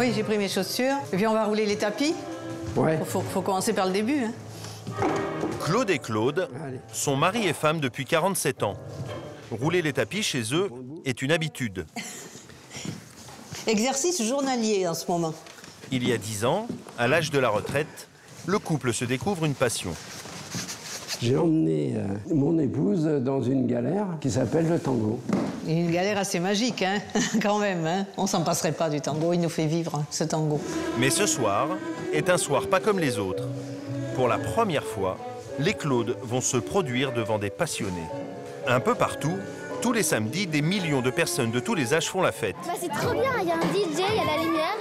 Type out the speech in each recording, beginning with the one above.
Oui, j'ai pris mes chaussures. Et puis on va rouler les tapis. Ouais. Faut commencer par le début. Hein. Claude et Claude sont mari et femme depuis 47 ans. Rouler les tapis chez eux est une habitude. Exercice journalier en ce moment. Il y a 10 ans, à l'âge de la retraite, le couple se découvre une passion. J'ai emmené mon épouse dans une galère qui s'appelle le tango. Une galère assez magique, hein, quand même. Hein. On s'en passerait pas du tango, il nous fait vivre, hein, ce tango. Mais ce soir est un soir pas comme les autres. Pour la première fois, les Claudes vont se produire devant des passionnés. Un peu partout, tous les samedis, des millions de personnes de tous les âges font la fête. Bah, c'est trop bien, il y a un DJ, il y a la lumière,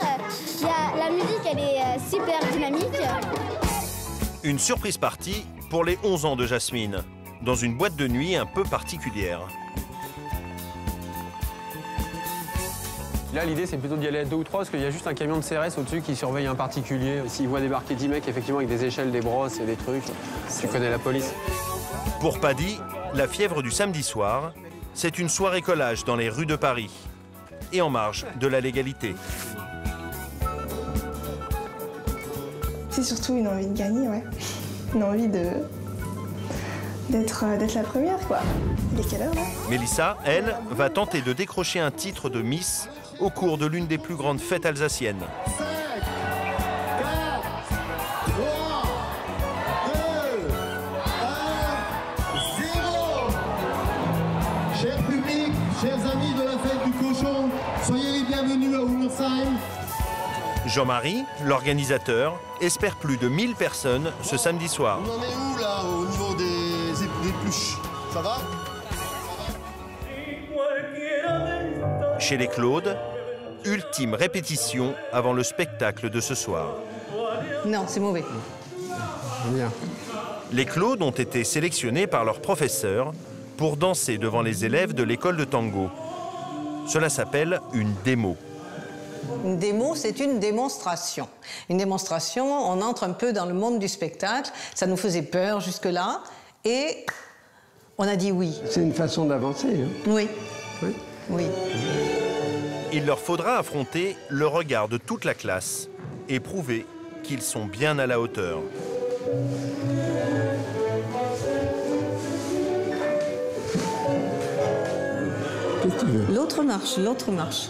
il y a la musique, elle est super dynamique. Une surprise party pour les 11 ans de Jasmine, dans une boîte de nuit un peu particulière. Là, l'idée, c'est plutôt d'y aller à 2 ou 3, parce qu'il y a juste un camion de CRS au-dessus qui surveille un particulier. S'il voit débarquer 10 mecs, effectivement, avec des échelles, des brosses et des trucs, tu connais la police. Pour Paddy, la fièvre du samedi soir, c'est une soirée collage dans les rues de Paris et en marge de la légalité. C'est surtout une envie de gagner, ouais. Une envie d'être la première, quoi. Il est quelle heure, là? Mélissa, elle, va tenter de décrocher un titre de Miss au cours de l'une des plus grandes fêtes alsaciennes. 5, 4, 3, 2, 1, 0. Cher public, chers amis de la fête du cochon, soyez les bienvenus à Ulmersheim. Jean-Marie, l'organisateur, espère plus de 1000 personnes ce samedi soir. On en est où, là, au niveau des pluches? Ça va? Chez les Claudes, ultime répétition avant le spectacle de ce soir. Non, c'est mauvais. Bien. Les Claudes ont été sélectionnés par leur professeur pour danser devant les élèves de l'école de tango. Cela s'appelle une démo. Une démo, c'est une démonstration. Une démonstration, on entre un peu dans le monde du spectacle. Ça nous faisait peur jusque-là. Et on a dit oui. C'est une façon d'avancer. Hein. Oui. Oui. Oui. Il leur faudra affronter le regard de toute la classe et prouver qu'ils sont bien à la hauteur. Qu'est-ce que tu veux? L'autre marche, l'autre marche.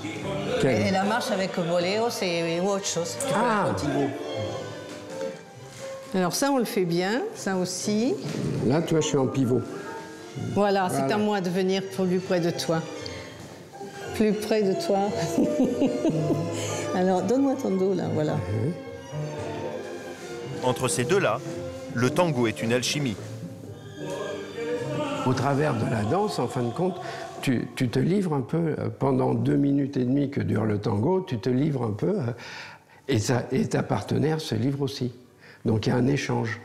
Quelle? Et la marche avec Boléo, c'est autre chose. Tu peux la continuer. Alors ça, on le fait bien, ça aussi. Là, toi, je suis en pivot. Voilà, c'est à moi de venir plus près de toi. Plus près de toi. Alors, donne-moi ton dos, là, voilà. Entre ces deux-là, le tango est une alchimie. Au travers de la danse, en fin de compte, tu te livres un peu, pendant 2 minutes et demie que dure le tango, tu te livres un peu, et ta partenaire se livre aussi. Donc il y a un échange.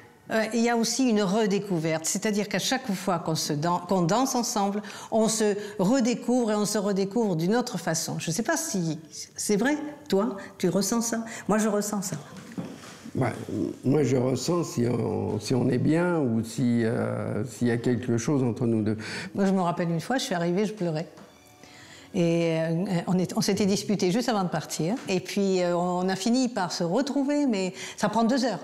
Il y a aussi une redécouverte, c'est-à-dire qu'à chaque fois qu'on danse ensemble, on se redécouvre et on se redécouvre d'une autre façon. Je ne sais pas si c'est vrai, toi, tu ressens ça? Moi, je ressens ça. Ouais, moi, je ressens si on est bien ou s'il y a quelque chose entre nous deux. Moi, je me rappelle une fois, je suis arrivée, je pleurais. Et on s'était disputés juste avant de partir. Et puis, on a fini par se retrouver, mais ça prend 2 heures.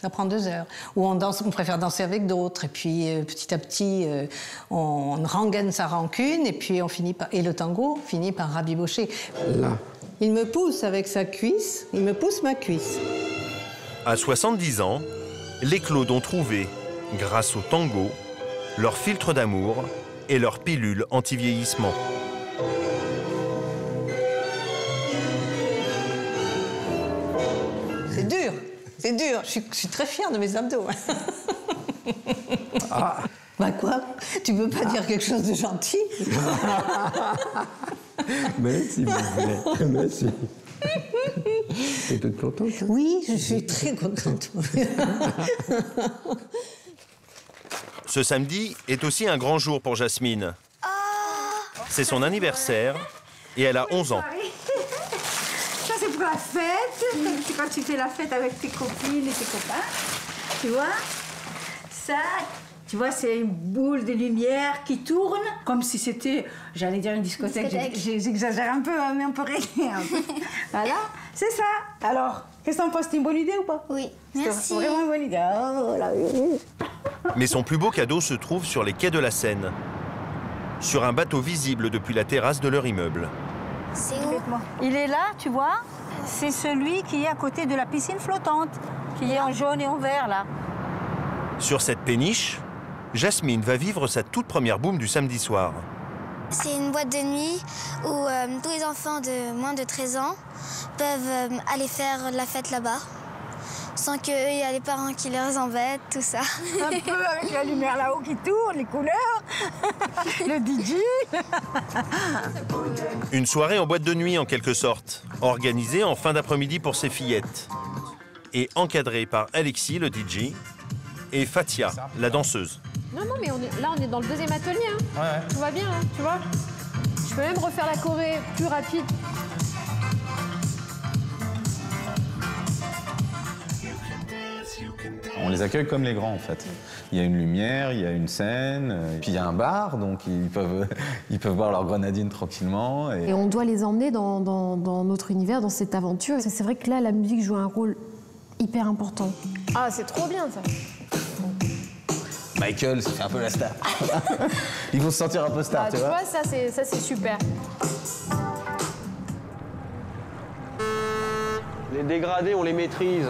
Ça prend 2 heures. Où on préfère danser avec d'autres. Et puis, petit à petit, on rengaine sa rancune. Et puis, et le tango finit par rabibocher. Là. Il me pousse avec sa cuisse. Il me pousse ma cuisse. À 70 ans, les Claudes ont trouvé, grâce au tango, leur filtre d'amour et leur pilule anti-vieillissement. C'est dur, c'est dur. Je suis très fière de mes abdos. Ah. Bah quoi? Tu peux pas dire quelque chose de gentil? Mais s'il vous plaît, mais si. T'es toute contente? Hein? Oui, je suis très contente. Ce samedi est aussi un grand jour pour Jasmine. C'est son anniversaire et elle a 11 ans. Ça, c'est pour la fête. C'est quand tu fais la fête avec tes copines et tes copains. Tu vois? Ça, tu vois, c'est une boule de lumière qui tourne comme si c'était, j'allais dire une discothèque. J'exagère un peu, mais on peut régler un peu. Voilà. C'est ça. Alors, qu'est-ce que t'en penses? C'est une bonne idée ou pas? Oui, C'est merci. vraiment une bonne idée. Oh, là, oui. Mais son plus beau cadeau se trouve sur les quais de la Seine, sur un bateau visible depuis la terrasse de leur immeuble. C'est où? Il est là, tu vois. C'est celui qui est à côté de la piscine flottante, qui est en jaune et en vert, là. Sur cette péniche, Jasmine va vivre sa toute première boum du samedi soir. C'est une boîte de nuit où tous les enfants de moins de 13 ans peuvent aller faire la fête là-bas, sans qu'il y ait les parents qui les embêtent, tout ça. Un peu avec la lumière là-haut qui tourne, les couleurs, le DJ. Une soirée en boîte de nuit en quelque sorte, organisée en fin d'après-midi pour ses fillettes. Et encadrée par Alexis, le DJ, et Fatia, la danseuse. Non, mais là, on est dans le deuxième atelier. Hein. Ouais. Tout va bien, hein, tu vois. Je peux même refaire la choré plus rapide. On les accueille comme les grands, en fait. Il y a une lumière, il y a une scène, puis il y a un bar, donc ils peuvent boire leur grenadine tranquillement. Et on doit les emmener dans notre univers, dans cette aventure. C'est vrai que là, la musique joue un rôle hyper important. Ah, c'est trop bien, ça. Michael, ça fait un peu la star. Ils vont se sentir un peu star, tu vois. Tu vois, ça c'est super. Les dégradés, on les maîtrise.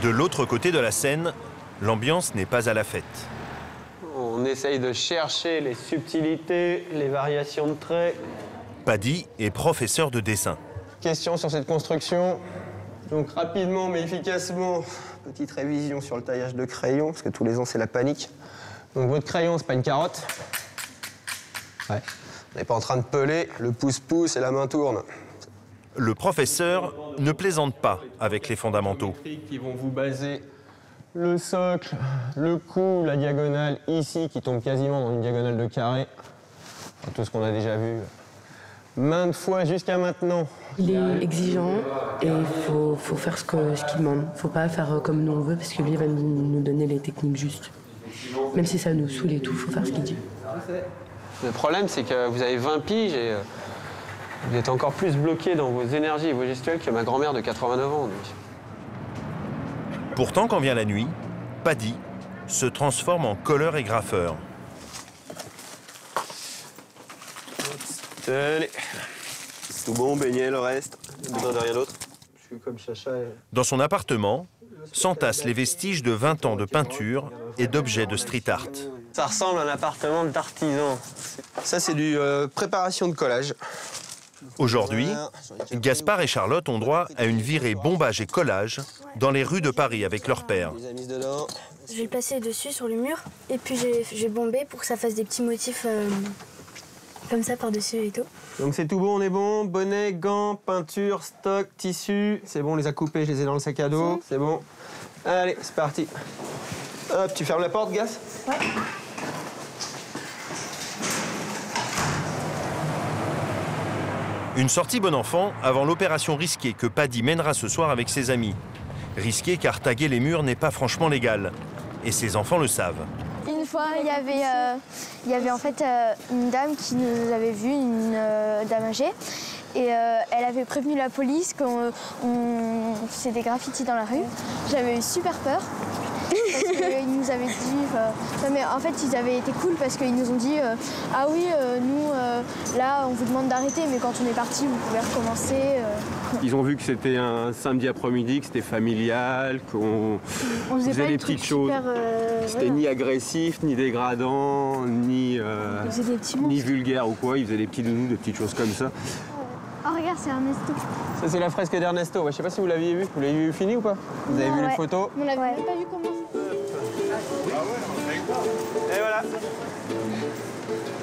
De l'autre côté de la Seine, l'ambiance n'est pas à la fête. On essaye de chercher les subtilités, les variations de traits. Paddy est professeur de dessin. Question sur cette construction. Donc rapidement mais efficacement, petite révision sur le taillage de crayon, parce que tous les ans c'est la panique. Donc votre crayon, c'est pas une carotte. Ouais. On n'est pas en train de peler, le pouce-pouce et la main tourne. Le professeur ne plaisante pas avec les fondamentaux. Qui vont vous baser le socle, le cou, la diagonale ici, qui tombe quasiment dans une diagonale de carré. Enfin, tout ce qu'on a déjà vu maintes fois jusqu'à maintenant. Il est exigeant et il faut faire ce qu'il demande. Il ne faut pas faire comme nous on veut parce que lui va nous donner les techniques justes. Même si ça nous saoule et tout, il faut faire ce qu'il dit. Le problème, c'est que vous avez 20 piges et vous êtes encore plus bloqué dans vos énergies et vos gestuels que ma grand-mère de 89 ans. Donc. Pourtant, quand vient la nuit, Paddy se transforme en colleur et graffeur. Allez, tout bon, baigner le reste, besoin de rien d'autre. Je suis comme Chacha. Dans son appartement, s'entassent les vestiges de 20 ans de peinture et d'objets de street art. Ça ressemble à un appartement d'artisan. Ça, c'est du préparation de collage. Aujourd'hui, Gaspard et Charlotte ont droit à une virée bombage et collage dans les rues de Paris avec leur père. Je vais le placer dessus sur le mur et puis j'ai bombé pour que ça fasse des petits motifs comme ça par-dessus et tout. Donc c'est tout bon, on est bon. Bonnet, gants, peinture, stock, tissu. C'est bon, on les a coupés, je les ai dans le sac à dos. C'est bon. Allez, c'est parti. Hop, tu fermes la porte, Gas? Ouais. Une sortie bon enfant avant l'opération risquée que Paddy mènera ce soir avec ses amis. Risquée car taguer les murs n'est pas franchement légal. Et ses enfants le savent. Une fois, il y avait en fait une dame qui nous avait vus, une dame âgée. Et elle avait prévenu la police qu'on faisait des graffitis dans la rue. J'avais eu super peur. Parce qu'ils nous avaient dit... non mais en fait, ils avaient été cool parce qu'ils nous ont dit ah oui, nous, là, on vous demande d'arrêter, mais quand on est parti, vous pouvez recommencer. Ils ont vu que c'était un samedi après-midi, que c'était familial, qu'on faisait des petites choses. C'était ni agressif, ni dégradant, ni vulgaire ou quoi. Ils faisaient des petits doudous, des petites choses comme ça. Oh regarde, c'est Ernesto. Ça, c'est la fresque d'Ernesto. Ouais, je sais pas si vous l'aviez vu. Vous l'avez vu fini ou pas? Vous avez vu les photos? On l'avait même pas vu comment. Et voilà.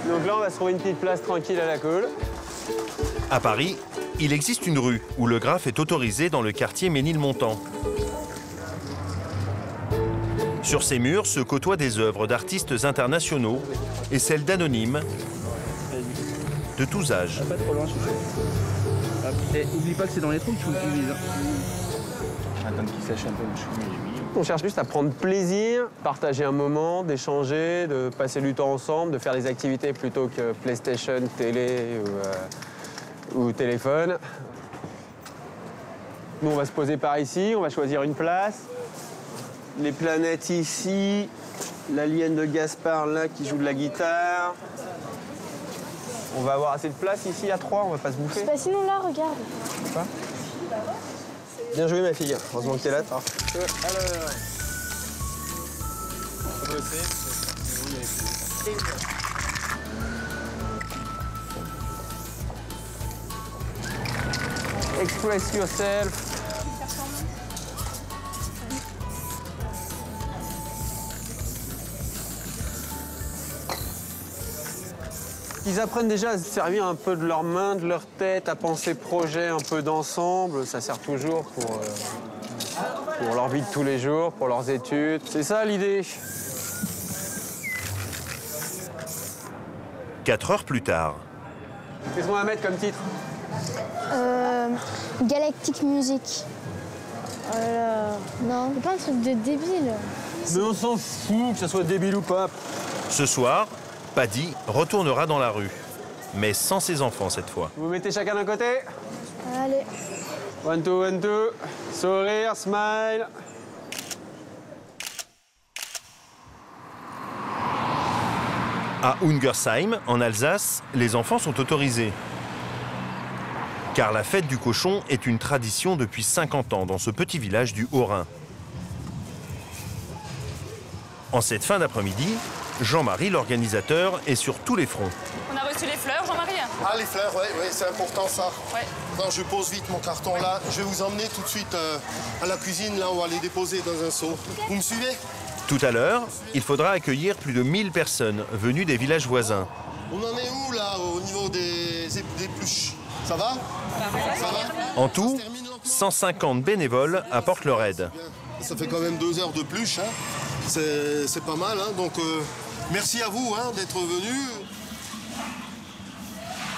Donc là, on va se trouver une petite place tranquille à la cool. À Paris, il existe une rue où le graphe est autorisé dans le quartier Ménilmontant. Sur ces murs se côtoient des œuvres d'artistes internationaux et celles d'anonymes de tous âges. Pas trop loin, et oublie pas que c'est dans les trous que tu utilises. Attends qu'il sèche un peu, On cherche juste à prendre plaisir, partager un moment, d'échanger, de passer du temps ensemble, de faire des activités plutôt que PlayStation, télé ou téléphone. Nous, on va se poser par ici, on va choisir une place. Les planètes ici. L'alien de Gaspard, là, qui joue de la guitare. On va avoir assez de place ici à 3, on va pas se bouffer. Bah sinon là, regarde. Quoi? Bien joué, ma fille. Heureusement que t'es là, alors. Express yourself. Ils apprennent déjà à se servir un peu de leurs mains, de leur tête, à penser projet un peu d'ensemble. Ça sert toujours pour leur vie de tous les jours, pour leurs études. C'est ça l'idée. 4 heures plus tard. Qu'est-ce qu'on va mettre comme titre? Galactic Music. Non, c'est pas un truc de débile. Mais on s'en fout, que ça soit débile ou pas. Ce soir, Paddy retournera dans la rue, mais sans ses enfants cette fois. Vous mettez chacun d'un côté? Allez. 1, 2, 1, 2. Sourire, smile. À Ungersheim, en Alsace, les enfants sont autorisés. Car la fête du cochon est une tradition depuis 50 ans dans ce petit village du Haut-Rhin. En cette fin d'après-midi, Jean-Marie, l'organisateur, est sur tous les fronts. On a reçu les fleurs, Jean-Marie? Ah, les fleurs, oui, c'est important ça. Ouais. Quand je pose vite mon carton là, je vais vous emmener tout de suite à la cuisine, là, on va les déposer dans un seau. Vous me suivez? Tout à l'heure, il faudra accueillir plus de 1000 personnes venues des villages voisins. On en est où là, au niveau des épluches? Ça va? Ça va? En tout, 150 bénévoles apportent leur aide. Ça fait quand même 2 heures de pluche, hein. C'est pas mal, hein. Donc merci à vous hein, d'être venus.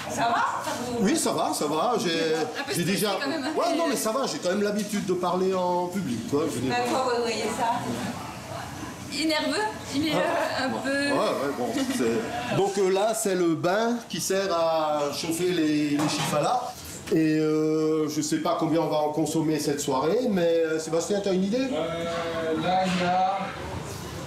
Ça va? Oui, ça va, ça va. J'ai déjà. Quand même, ouais, non, mais ça va. J'ai quand même l'habitude de parler en public. Quoi. D'accord, vous voyez ça. Il est nerveux, il est un peu. Ouais, bon. Donc là, c'est le bain qui sert à chauffer les chifalas. Et je sais pas combien on va en consommer cette soirée, mais Sébastien, tu as une idée? Là, il y a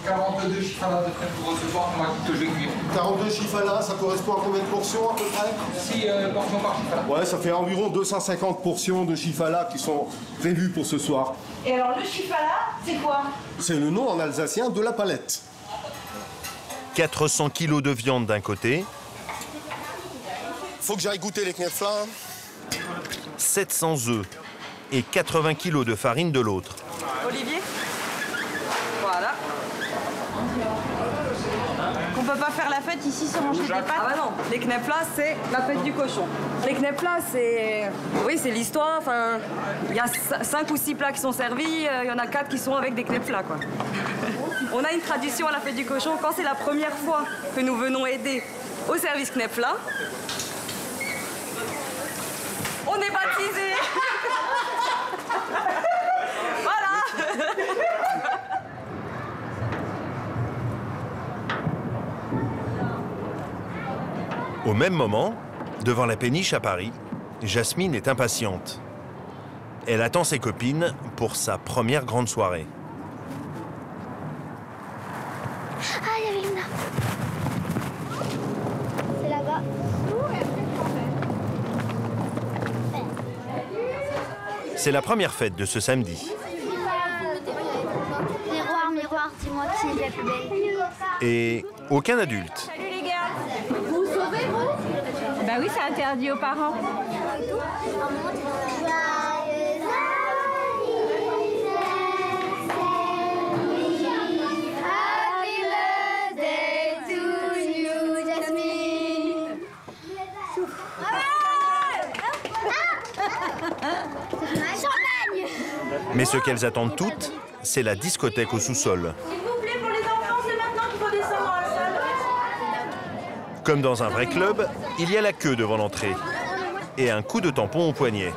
42 chifalas de près pour recevoir que je vais cuire. 42 chifalas, ça correspond à combien de portions à peu près? 6 portions par chifala. Ouais, ça fait environ 250 portions de chifalas qui sont prévues pour ce soir. Et alors, le chifala, c'est quoi? C'est le nom en alsacien de la palette. 400 kilos de viande d'un côté. Faut que j'aille goûter les knedfla. 700 œufs et 80 kilos de farine de l'autre. Olivier? Voilà. On peut pas faire la fête ici sans manger des pâtes? Ah bah non, les knedfla, c'est la fête du cochon. Les knedfla, c'est... Oui, c'est l'histoire, enfin... Il y a 5 ou 6 plats qui sont servis, il y en a 4 qui sont avec des knedfla, quoi. On a une tradition à la fête du cochon, quand c'est la première fois que nous venons aider au service knedfla, on est baptisés. Voilà. Au même moment, devant la péniche à Paris, Jasmine est impatiente. Elle attend ses copines pour sa première grande soirée. Ah, il y avait Luna. C'est là-bas. C'est la première fête de ce samedi. Miroir, miroir, dis-moi qui est la plus belle. Et aucun adulte. Salut les gars. Vous sauvez, vous? Bah oui, c'est interdit aux parents. Mais ce qu'elles attendent toutes, c'est la discothèque au sous-sol. S'il vous plaît, pour les enfants, c'est maintenant qu'il faut descendre dans la salle. Comme dans un vrai club, il y a la queue devant l'entrée et un coup de tampon au poignet.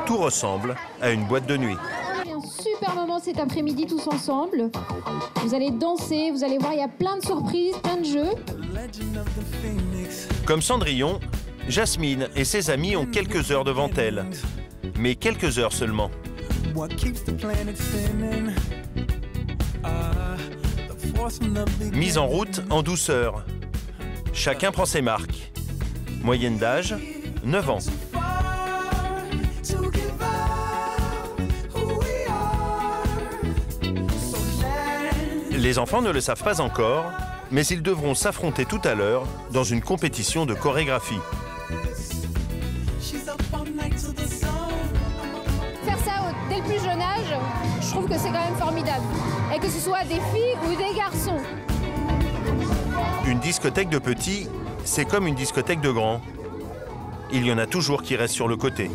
Tout ressemble à une boîte de nuit. Un super moment cet après-midi tous ensemble. Vous allez danser, vous allez voir, il y a plein de surprises, plein de jeux. Comme Cendrillon, Jasmine et ses amis ont quelques heures devant elle. mais quelques heures seulement. Mise en route en douceur. Chacun prend ses marques. Moyenne d'âge, 9 ans. Les enfants ne le savent pas encore, mais ils devront s'affronter tout à l'heure dans une compétition de chorégraphie. Faire ça dès le plus jeune âge, je trouve que c'est quand même formidable. Et que ce soit des filles ou des garçons. Une discothèque de petits, c'est comme une discothèque de grands. Il y en a toujours qui restent sur le côté.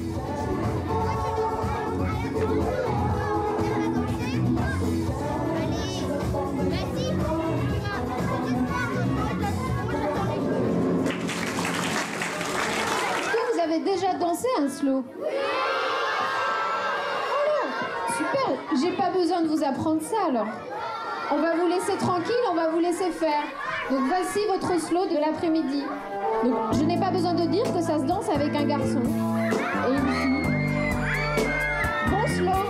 Déjà dansé un slow? Voilà, super, j'ai pas besoin de vous apprendre ça alors. On va vous laisser tranquille, on va vous laisser faire. Donc voici votre slow de l'après-midi. Donc je n'ai pas besoin de dire que ça se danse avec un garçon et une fille. Bon slow.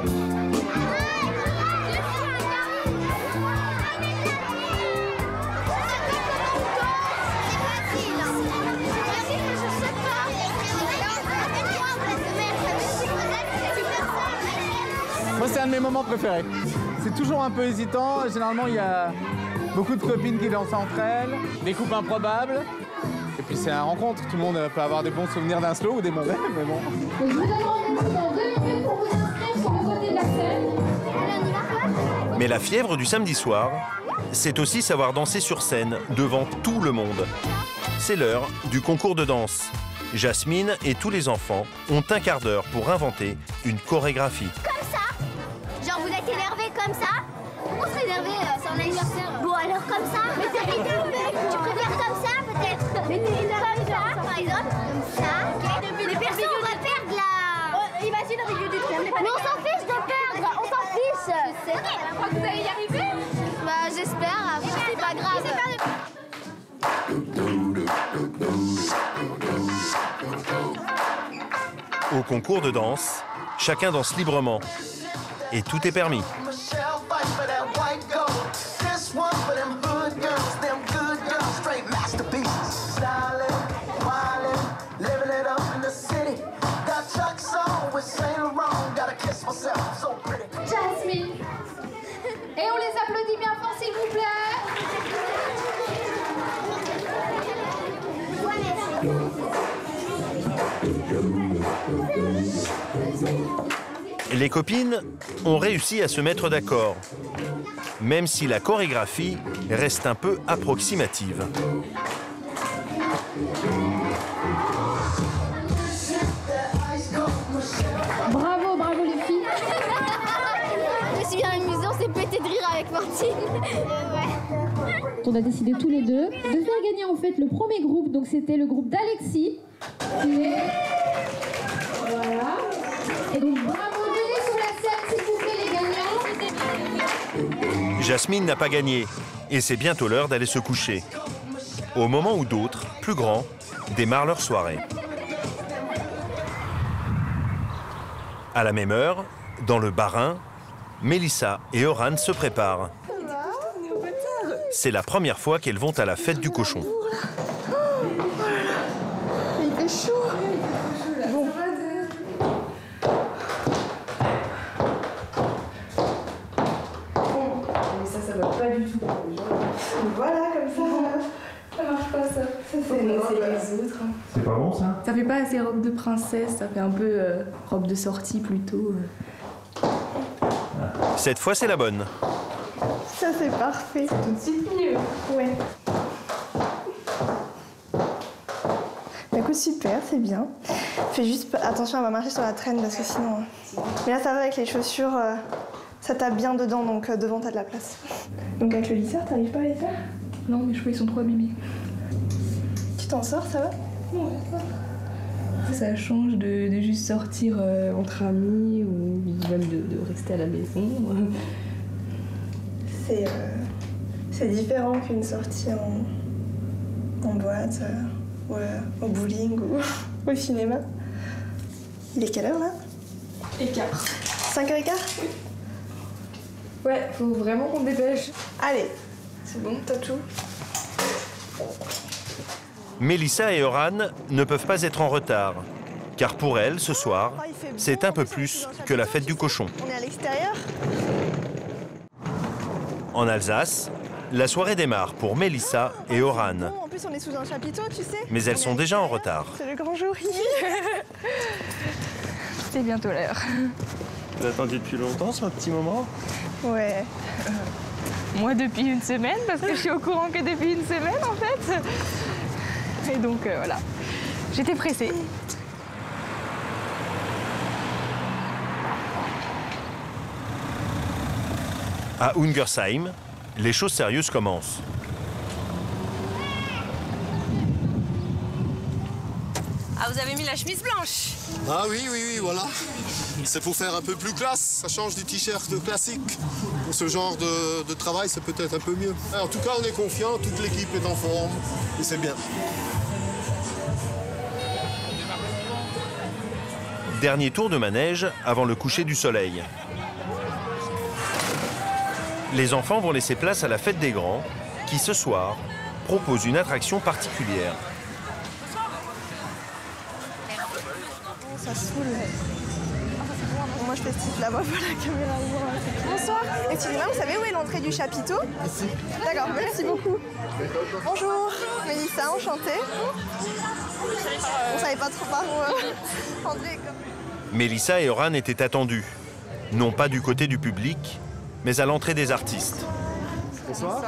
Moi, c'est un de mes moments préférés. C'est toujours un peu hésitant. Généralement, il y a beaucoup de copines qui dansent entre elles, des coupes improbables. Et puis, c'est une rencontre. Tout le monde peut avoir des bons souvenirs d'un slow ou des mauvais, mais bon. Donc, je vous donne rendez-vous dans 2 minutes pour vous inscrire sur le côté de la scène. Mais la fièvre du samedi soir, c'est aussi savoir danser sur scène devant tout le monde. C'est l'heure du concours de danse. Jasmine et tous les enfants ont un quart d'heure pour inventer une chorégraphie. Comme ça. Genre vous êtes énervé comme ça. Pourquoi on serait énervé? C'est un anniversaire. Bon alors comme ça. Mais t'es énervé. Tu préfères comme ça peut-être? Mais t'es énervé comme ça par exemple. Comme ça. Okay. Les personnes on va perdre là. Imagine au milieu du truc. Mais on s'en fiche de perdre. On s'en fiche. Je sais. Okay. Je crois que vous allez y arriver. Bah j'espère. C'est pas grave. Au concours de danse, chacun danse librement. Et tout est permis. Jasmine. Et on les applaudit bien fort, s'il vous plaît. Les copines ont réussi à se mettre d'accord, même si la chorégraphie reste un peu approximative. Bravo, bravo les filles. Je me suis bien amusée, on s'est pété de rire avec Martine. On a décidé tous les deux de faire gagner en fait le premier groupe, donc c'était le groupe d'Alexis. Voilà. Et donc bravo, venez sur la scène s'il vous plaît les gagnants. Jasmine n'a pas gagné et c'est bientôt l'heure d'aller se coucher. Au moment où d'autres, plus grands, démarrent leur soirée. À la même heure, dans le Bas-Rhin, Mélissa et Oran se préparent. C'est la première fois qu'elles vont à la fête du cochon. Il fait chaud. Bon. Mais ça va pas du tout. Voilà, comme ça marche pas ça. Ça c'est les autres. C'est pas bon ça? Ça fait pas assez robe de princesse, ça fait un peu robe de sortie plutôt. Cette fois, c'est la bonne. Ça c'est parfait. C'est tout de suite mieux. Ouais. Bah écoute, super, c'est bien. Fais juste attention, elle va marcher sur la traîne parce que sinon... Mais là ça va avec les chaussures, ça tape bien dedans, donc devant t'as de la place. Donc avec le lisseur, t'arrives pas à les faire? Non, mes cheveux ils sont trop abîmés. Tu t'en sors, ça va? Ouais, ça va. Ça change de juste sortir entre amis ou même de rester à la maison. C'est différent qu'une sortie en boîte ou au bowling ou au cinéma. Il est quelle heure là? 5h15 Oui. Ouais, faut vraiment qu'on dépêche. Allez, c'est bon, t'as tout. Mélissa et Oran ne peuvent pas être en retard, car pour elles, ce soir, c'est un peu plus que la fête du cochon. On est à l'extérieur. En Alsace, la soirée démarre pour Mélissa et Oran. En plus, on est sous un chapiteau, tu sais. Mais elles sont déjà en retard. C'est le grand jour ici. C'est bientôt l'heure. Vous attendiez depuis longtemps ce petit moment? Ouais. Moi depuis une semaine, parce que je suis au courant que depuis une semaine en fait. Et donc voilà, j'étais pressée. À Ungersheim, les choses sérieuses commencent. Ah, vous avez mis la chemise blanche? Ah oui, voilà. C'est pour faire un peu plus classe. Ça change du t-shirt classique. Pour ce genre de travail, c'est peut-être un peu mieux. En tout cas, on est confiant, toute l'équipe est en forme et c'est bien. Dernier tour de manège avant le coucher du soleil. Les enfants vont laisser place à la fête des grands, qui ce soir propose une attraction particulière. Ça saoule. Moi je festif là-bas pour la caméra. Bonsoir. Excusez-moi, vous savez où est l'entrée du chapiteau? D'accord, merci beaucoup. Bonjour, Mélissa, enchantée. On savait pas trop par où André. Mélissa et Oran étaient attendus, non pas du côté du public, mais à l'entrée des artistes. Bonsoir.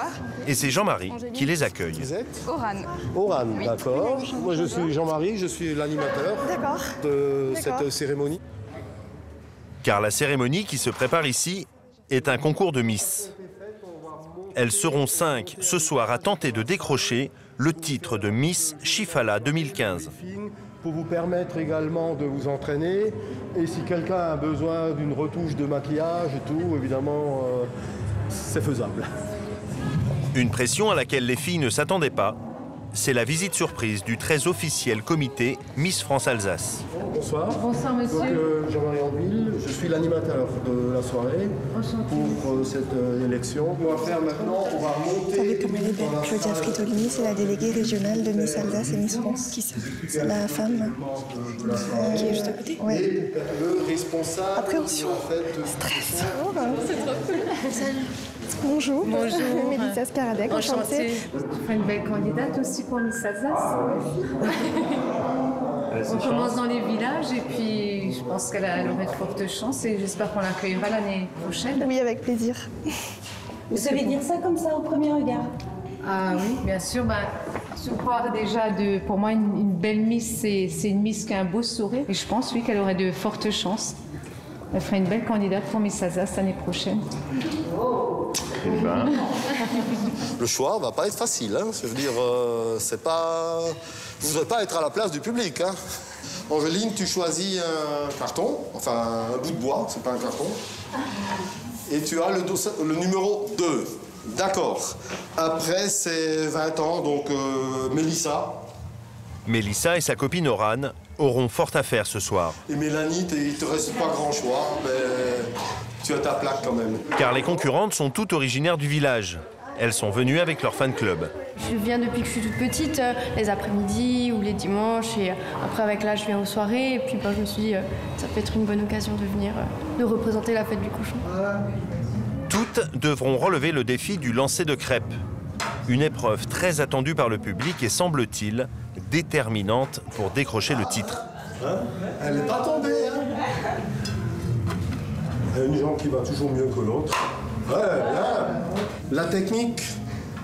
Et c'est Jean-Marie qui les accueille. Vous êtes Oran. Oran, d'accord. Moi je suis Jean-Marie, je suis l'animateur de cette cérémonie. Car la cérémonie qui se prépare ici est un concours de Miss. Elles seront 5 ce soir à tenter de décrocher le titre de Miss Chifala 2015. Pour vous permettre également de vous entraîner. Et si quelqu'un a besoin d'une retouche de maquillage et tout, évidemment, c'est faisable. Une pression à laquelle les filles ne s'attendaient pas, c'est la visite surprise du très officiel comité Miss France Alsace. Bonsoir. Bonsoir, monsieur. Donc, Jean-Marie Andeville, je suis l'animateur de la soirée pour cette élection. On va faire maintenant, on va monter... Vous savez comme elle est belle. Claudia Fritolini, c'est la déléguée régionale de Miss Alsace et Miss France. Qui c'est? C'est la femme qui est juste à côté. Ouais. Et le responsable... Appréhension. Stress. Oh, c'est trop cool. Salut. Bonjour. Bonjour. Mélissa Skaradek, enchantée. Tu fais une belle candidate aussi pour Miss Alsace. On commence dans les villages et puis je pense qu'elle aurait de fortes chances et j'espère qu'on l'accueillera l'année prochaine. Oui, avec plaisir. Vous savez dire ça comme ça au premier regard? Ah oui, bien sûr. Je crois déjà, pour moi, une belle Miss, c'est une Miss qui a un beau sourire. Et je pense, oui, qu'elle aurait de fortes chances. Elle ferait une belle candidate pour Miss Alsace l'année prochaine. Le choix va pas être facile. Hein. Je veux dire, c'est pas... Vous ne voudrez pas être à la place du public. Hein. Angeline, tu choisis un carton, enfin un bout de bois, c'est pas un carton. Et tu as le numéro 2. D'accord. Après, c'est 20 ans, donc Mélissa. Mélissa et sa copine Oran auront fort à faire ce soir. Et Mélanie, il te reste pas grand choix, mais tu as ta plaque quand même. Car les concurrentes sont toutes originaires du village. Elles sont venues avec leur fan club. Je viens depuis que je suis toute petite, les après-midi ou les dimanches. Et après, avec l'âge, je viens aux soirées. Et puis, je me suis dit, ça peut être une bonne occasion de venir, de représenter la fête du cochon. Toutes devront relever le défi du lancer de crêpes. Une épreuve très attendue par le public et, semble-t-il, déterminante pour décrocher le titre. Hein? Elle n'est pas tombée, hein? Il y a une jambe qui va toujours mieux que l'autre. Ouais, bien. La technique,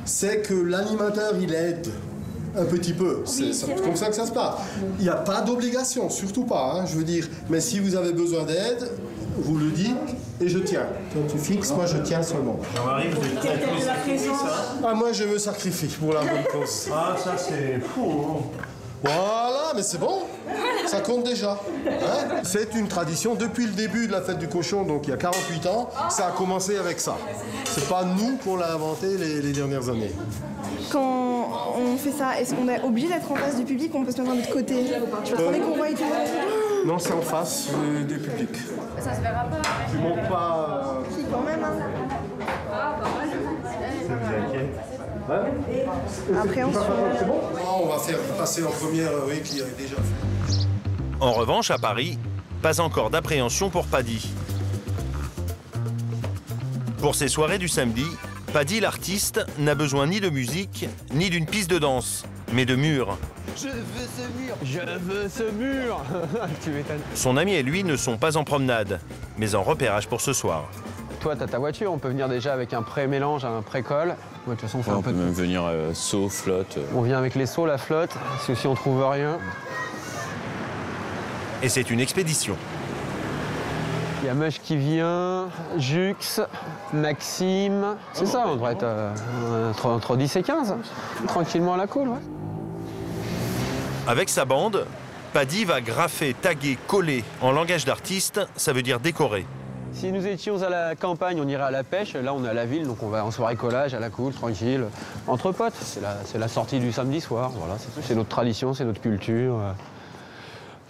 c'est que l'animateur, il aide un petit peu. C'est comme ça que ça se passe. Il n'y a pas d'obligation, surtout pas, hein, je veux dire. Mais si vous avez besoin d'aide, vous le dites et je tiens. Toi, tu fixes, moi, je tiens seulement. Jean-Marie, vous êtes très sacrifié, ça? Ah, moi, je me sacrifie pour la bonne cause. Ah, ça, c'est fou. Voilà, mais c'est bon. Ça compte déjà. Hein? C'est une tradition depuis le début de la fête du cochon, donc il y a 48 ans, ça a commencé avec ça. C'est pas nous qu'on l'a inventé les dernières années. Quand on fait ça, est-ce qu'on est obligé d'être en face du public ou on peut se mettre de l'autre côté? Je pense qu'on voit et tout. Non, c'est en face du public. Ça se verra pas. Tu montes pas. Si, quand même. Hein. Ah, pas mal. Ça vous inquiète. Appréhension. C'est bon. On va faire passer en première, oui, qui a déjà fait. En revanche, à Paris, pas encore d'appréhension pour Paddy. Pour ces soirées du samedi, Paddy l'artiste n'a besoin ni de musique, ni d'une piste de danse, mais de murs. Je veux ce mur. Je veux ce mur. Tu m'étonnes. Son ami et lui ne sont pas en promenade, mais en repérage pour ce soir. Toi, t'as ta voiture, on peut venir déjà avec un pré-mélange, un pré-colle. De toute façon, on fait un peu peut même venir saut, flotte. On vient avec les sauts, la flotte, parce que si on trouve rien. Et c'est une expédition. Il y a Mush qui vient, Jux, Maxime. C'est ça, on devrait être entre 10 et 15. Tranquillement à la cool, ouais. Avec sa bande, Paddy va graffer, taguer, coller. En langage d'artiste, ça veut dire décorer. Si nous étions à la campagne, on irait à la pêche. Là, on est à la ville, donc on va en soirée collage, à la cool, tranquille, entre potes. C'est la sortie du samedi soir, voilà. C'est notre tradition, c'est notre culture.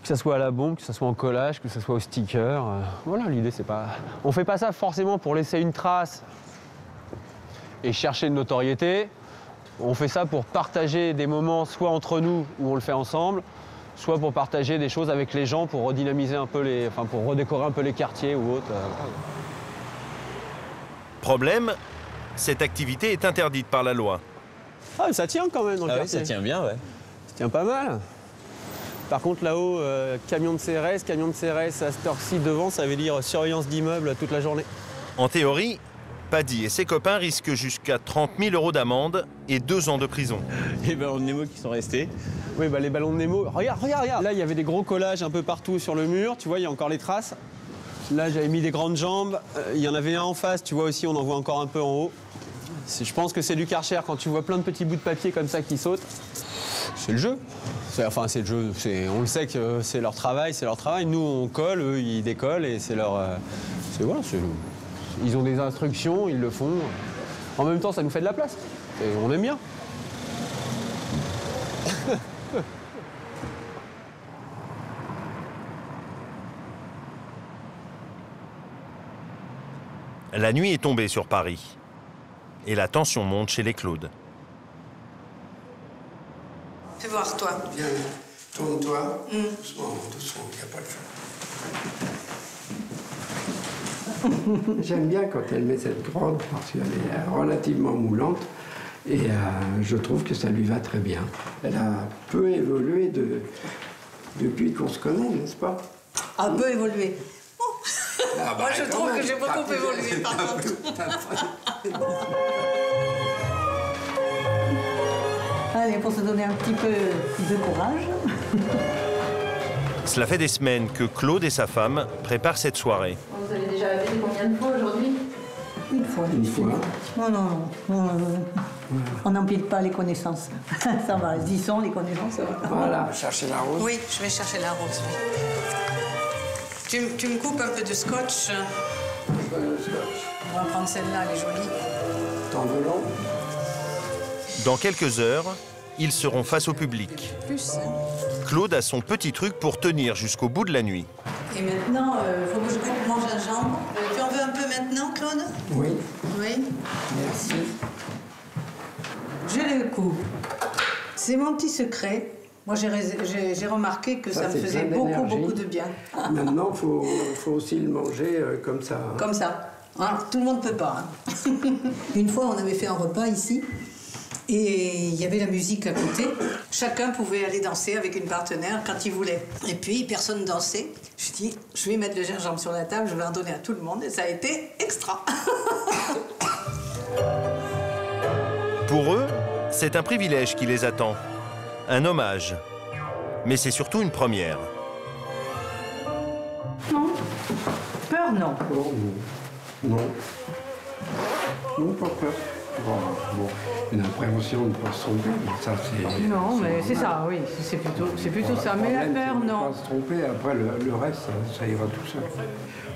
Que ça soit à la bombe, que ça soit en collage, que ça soit au sticker. Voilà, l'idée, c'est pas... On fait pas ça forcément pour laisser une trace et chercher une notoriété. On fait ça pour partager des moments, soit entre nous, où on le fait ensemble, soit pour partager des choses avec les gens, pour redynamiser un peu les... Enfin, pour redécorer un peu les quartiers ou autre. Problème, cette activité est interdite par la loi. Ah, mais ça tient quand même dans le quartier. Oui, ça tient bien, ouais. Ça tient pas mal. Par contre, là-haut, camion de CRS, à cette heure-ci devant, ça veut dire surveillance d'immeuble toute la journée. En théorie, Paddy et ses copains risquent jusqu'à 30 000 € d'amende et 2 ans de prison. Les ballons de Nemo qui sont restés. Oui, bah, les ballons de Nemo. Regarde. Là, il y avait des gros collages un peu partout sur le mur. Tu vois, il y a encore les traces. Là, j'avais mis des grandes jambes. Il y en avait un en face. Tu vois aussi, on en voit encore un peu en haut. Je pense que c'est du Karcher. Quand tu vois plein de petits bouts de papier comme ça qui sautent, c'est le jeu. Enfin, c'est le jeu. On le sait que c'est leur travail, Nous, on colle, eux, ils décollent et c'est leur... Voilà, ils ont des instructions, ils le font. En même temps, ça nous fait de la place. Et on aime bien. La nuit est tombée sur Paris. Et la tension monte chez les Claude. Fais voir, toi. Viens, tourne-toi. Doucement, il n'y a pas de feu. J'aime bien quand elle met cette grotte parce qu'elle est relativement moulante et je trouve que ça lui va très bien. Elle a peu évolué depuis qu'on se connaît, n'est-ce pas? Un peu évolué. Ah bah, moi, je trouve même, que j'ai beaucoup évolué, par contre. Allez, pour se donner un petit peu de courage. Cela fait des semaines que Claude et sa femme préparent cette soirée. Vous avez déjà lavé combien de fois aujourd'hui? Une fois. Non. On n'empile pas les connaissances. Ça va, elles y sont, les connaissances. Voilà, chercher la rose. Oui, je vais chercher la rose. Oui. Tu me coupes un peu de scotch. On va prendre celle-là, elle est jolie. T'en veux long? Dans quelques heures, ils seront face au public. Claude a son petit truc pour tenir jusqu'au bout de la nuit. Et maintenant, il faut que je coupe mon gingembre. Tu en veux un peu maintenant, Claude? Oui. Oui. Merci. Je le coupe. C'est mon petit secret. Moi, j'ai remarqué que ça me faisait beaucoup de bien. Maintenant, il faut aussi le manger comme ça. Hein. Comme ça. Hein, tout le monde ne peut pas. Hein. Une fois, on avait fait un repas ici. Et il y avait la musique à côté. Chacun pouvait aller danser avec une partenaire quand il voulait. Et puis, personne ne dansait. Je dis, je vais mettre le gingembre sur la table, je vais en donner à tout le monde. Et ça a été extra. Pour eux, c'est un privilège qui les attend. Un hommage. Mais c'est surtout une première. Non. Peur, non. Non. Non, pas peur. Bon, une appréhension de ne pas se tromper, ça c'est... Non, mais c'est ça, oui, c'est plutôt ça. Mais la peur, non. Ne pas se tromper, après le reste, ça ira tout seul.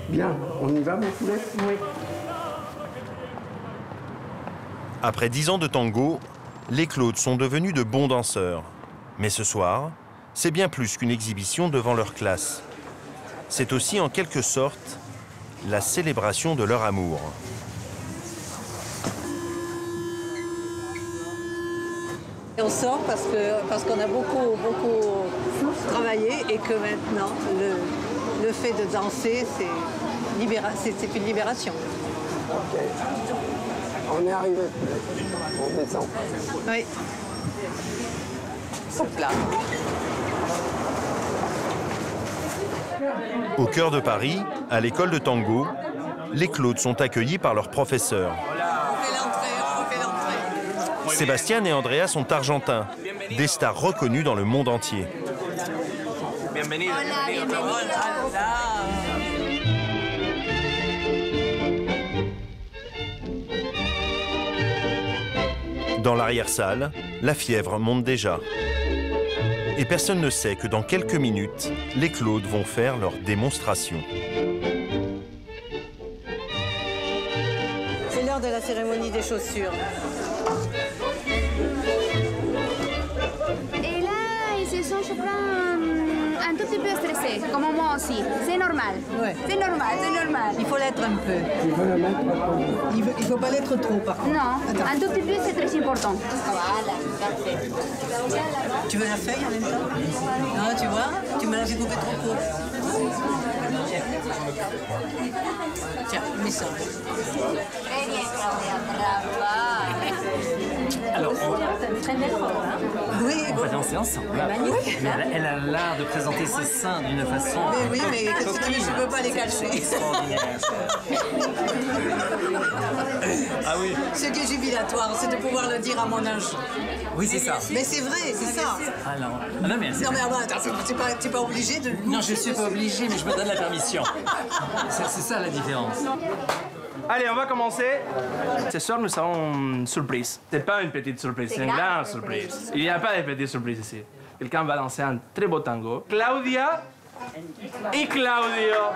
Bien, on y va, mon poulet? Oui. Après 10 ans de tango, les Claude sont devenus de bons danseurs. Mais ce soir, c'est bien plus qu'une exhibition devant leur classe. c'est aussi en quelque sorte la célébration de leur amour. Et on sort parce qu'on a beaucoup travaillé et que maintenant, le fait de danser, c'est une libération. Ok. On est arrivé. On descend. Oui. Hop là. Au cœur de Paris, à l'école de tango, les Claudes sont accueillis par leurs professeurs. Sébastien et Andrea sont argentins, des stars reconnues dans le monde entier. Dans l'arrière-salle, la fièvre monte déjà. Et personne ne sait que dans quelques minutes, les Claudes vont faire leur démonstration. C'est l'heure de la cérémonie des chaussures. Et là, ils se sont, je crois, un tout petit peu stressés, comme moi aussi. C'est normal. Ouais. C'est normal, c'est normal. Il faut l'être un peu. Il ne faut pas l'être trop, par contre. Non, attends. un tout petit peu, c'est très important. Voilà, parfait. Tu veux la feuille en même temps? Ah, tu vois, tu me l'as fait couper trop court. Tiens, mets ça. Alors, très belle robe, hein? Oui. On va danser ensemble. Magnifique. Mais elle a l'art de présenter ses seins d'une façon. Mais oui, mais qu'est-ce que je ne peux pas les cacher. Ah oui. Ce qui est jubilatoire, c'est de pouvoir le dire à mon âge. Oui, c'est ça. Mais c'est vrai, c'est ça. Alors, non, mais attends, t'es pas obligé de... Non, je suis pas obligé, mais je me donne la permission. C'est ça la différence. Allez, on va commencer. Ce soir, nous avons une surprise. C'est pas une petite surprise, c'est une grande surprise. Il n'y a pas de petite surprise ici. Quelqu'un va danser un très beau tango. Claudia et Claudio.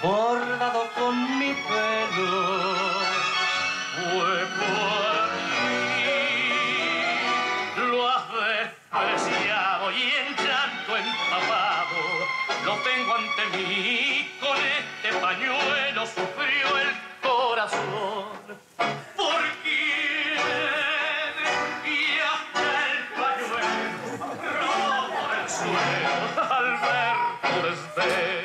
bordado con mi pelo, fue por ti. Lo has despreciado y en llanto empapado lo tengo ante mí. Con este pañuelo sufrió el corazón. ¿Por quién? Y hasta el pañuelo robo del suelo al ver tu desdén.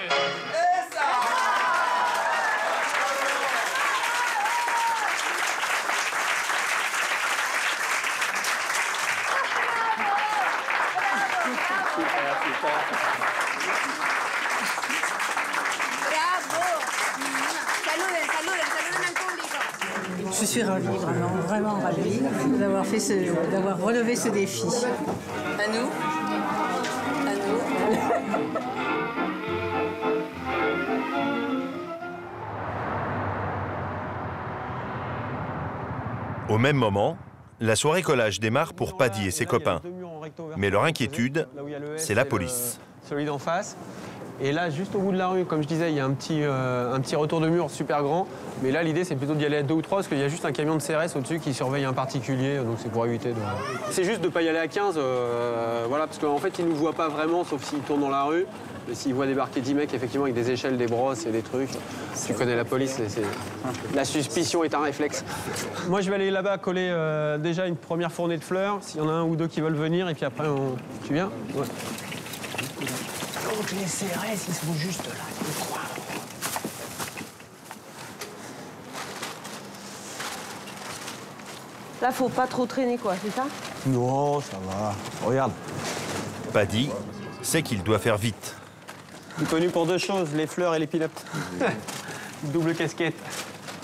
Je suis ravie, vraiment ravie d'avoir relevé ce défi. À nous. À nous. Au même moment, la soirée collage démarre pour Paddy et ses copains. Mais leur inquiétude, c'est la police. Celui d'en face. Et là, juste au bout de la rue, comme je disais, il y a un petit retour de mur super grand. Mais là, l'idée, c'est plutôt d'y aller à 2 ou 3, parce qu'il y a juste un camion de CRS au-dessus qui surveille un particulier. Donc c'est pour éviter de... C'est juste de ne pas y aller à 15, voilà, parce qu'en fait, ils ne nous voient pas vraiment, sauf s'ils tournent dans la rue. Et s'ils voient débarquer 10 mecs, effectivement, avec des échelles, des brosses et des trucs. Tu connais la police, la suspicion est un réflexe. Moi, je vais aller là-bas coller déjà une première fournée de fleurs, s'il y en a un ou deux qui veulent venir, et puis après, Tu viens? Ouais. Donc les CRS, ils sont juste là, tu crois. Là, faut pas trop traîner, quoi, c'est ça? Non, ça va. Regarde. Paddy sait qu'il doit faire vite. Il est connu pour deux choses, les fleurs et les pin-up. Double casquette.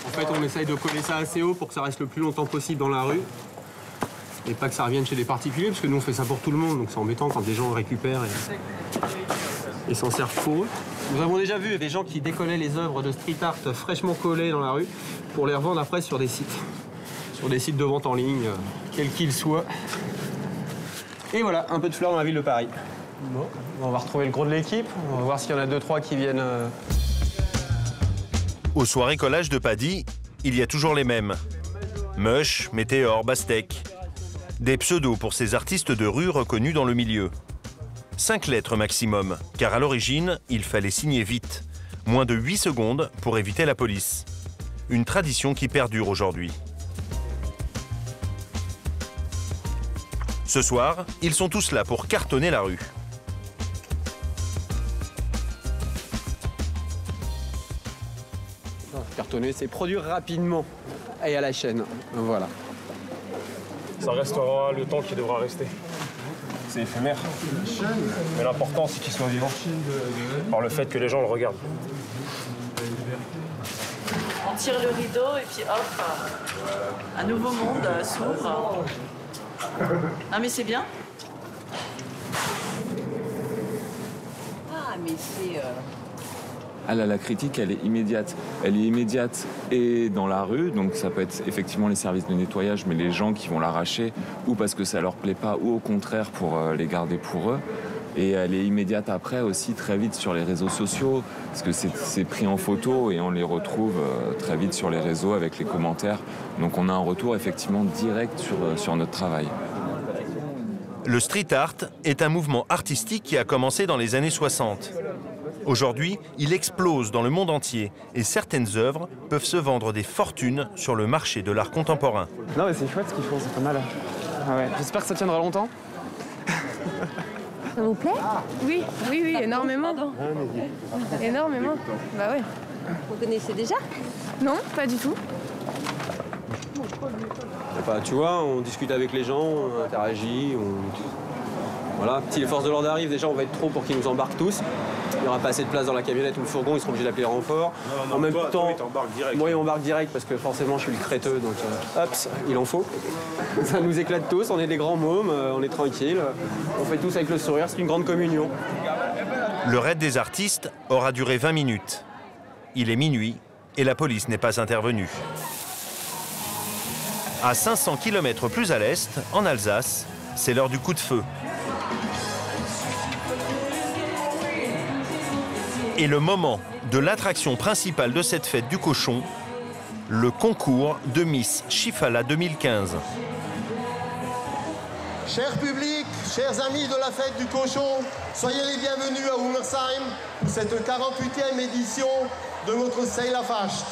En fait, on essaye de coller ça assez haut pour que ça reste le plus longtemps possible dans la rue. Et pas que ça revienne chez des particuliers, parce que nous, on fait ça pour tout le monde. Donc c'est embêtant quand des gens récupèrent et s'en servent pour eux. Nous avons déjà vu des gens qui décollaient les œuvres de street art fraîchement collées dans la rue pour les revendre après sur des sites. Sur des sites de vente en ligne, quels qu'ils soient. Et voilà, un peu de fleurs dans la ville de Paris. Bon, on va retrouver le gros de l'équipe. On va voir s'il y en a 2-3 qui viennent... Aux soirées collage de Paddy, il y a toujours les mêmes. Mush, Météor, Bastec. Des pseudos pour ces artistes de rue reconnus dans le milieu. 5 lettres maximum, car à l'origine, il fallait signer vite. Moins de 8 secondes pour éviter la police. Une tradition qui perdure aujourd'hui. Ce soir, ils sont tous là pour cartonner la rue. Cartonner, c'est produire rapidement et à la chaîne. Voilà. Ça restera le temps qui devra rester. C'est éphémère. Mais l'important, c'est qu'il soit vivant. Par le fait que les gens le regardent. On tire le rideau et puis hop, un nouveau monde s'ouvre. Ah mais c'est bien. Ah mais c'est... Ah là, la critique, elle est immédiate. Elle est immédiate et dans la rue, donc ça peut être effectivement les services de nettoyage, mais les gens qui vont l'arracher, ou parce que ça leur plaît pas, ou au contraire pour les garder pour eux. Et elle est immédiate après aussi, très vite sur les réseaux sociaux, parce que c'est pris en photo et on les retrouve très vite sur les réseaux avec les commentaires. Donc on a un retour effectivement direct sur notre travail. Le street art est un mouvement artistique qui a commencé dans les années 60. Aujourd'hui, il explose dans le monde entier et certaines œuvres peuvent se vendre des fortunes sur le marché de l'art contemporain. Non mais c'est chouette ce qu'ils font, c'est pas mal. Ah ouais. J'espère que ça tiendra longtemps. Ça vous plaît? Oui, énormément. Énormément. Bah ouais. Vous connaissez déjà? Non, pas du tout. Enfin, tu vois, on discute avec les gens, on interagit, Voilà, si les forces de l'ordre arrivent, déjà on va être trop pour qu'ils nous embarquent tous. Il n'y aura pas assez de place dans la camionnette ou le fourgon, ils seront obligés d'appeler renfort. Non, en même temps, moi il embarque direct parce que forcément je suis le créteux, donc hop, il en faut. Ça nous éclate tous, on est des grands mômes, on est tranquilles, on fait tous avec le sourire, c'est une grande communion. Le raid des artistes aura duré 20 minutes. Il est minuit et la police n'est pas intervenue. À 500 km plus à l'est, en Alsace, c'est l'heure du coup de feu. Et le moment de l'attraction principale de cette fête du cochon, le concours de Miss Chifala 2015. Cher public, chers amis de la fête du cochon, soyez les bienvenus à Hummersheim pour cette 48e édition de notre Seilafast.